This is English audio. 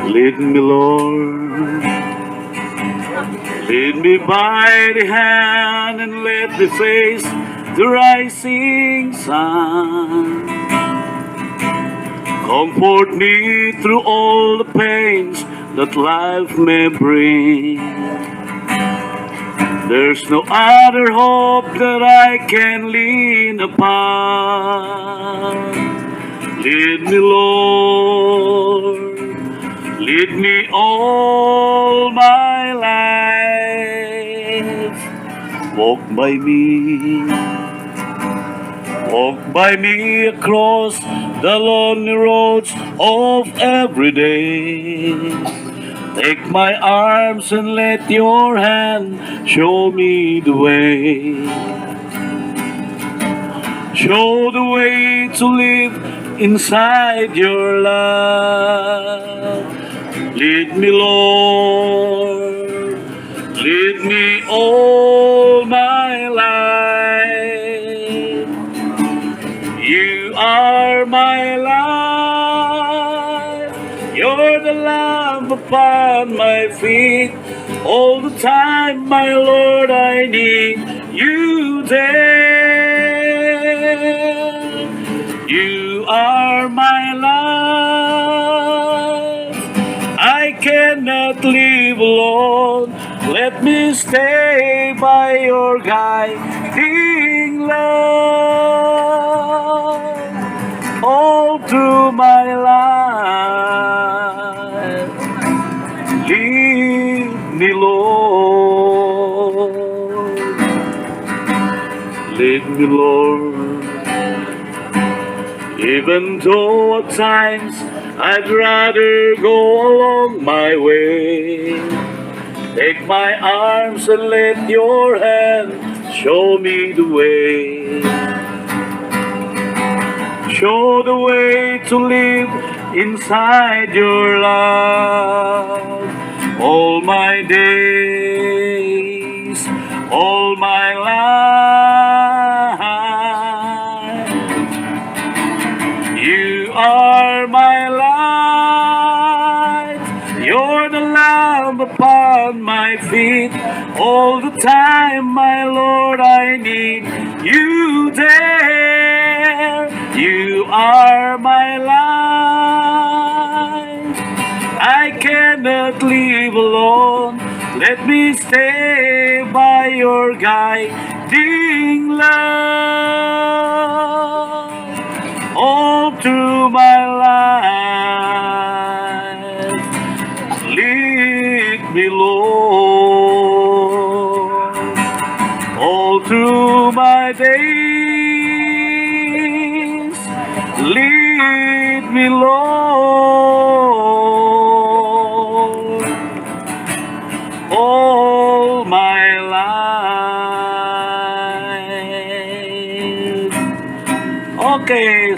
Lead me, Lord, lead me by the hand and let me face the rising sun. Comfort me through all the pains that life may bring. There's no other hope that I can lean upon. Lead me, Lord, lead me all my life. Walk by me across the lonely roads of every day. Take my arms and let your hand show me the way. Show the way to live inside your love. Lead me, Lord, lead me all my life. You are my life. You're the lamp upon my feet. All the time, my Lord, I need you there. You are my life. I cannot live alone. Let me stay by your guiding love all through my life. Lead me, Lord. Lead me, Lord. Even though at times I'd rather go along my way. Take my arms and let your hand show me the way. Show the way to live inside your love. All my days, all my life. You are my light. You're the lamp upon my feet. All the time, my Lord, I need you there. You are my light. I cannot live alone. Let me stay by your guiding love all through my life. Lead me, Lord, all through my days. Lead me, Lord, all my life. Okay,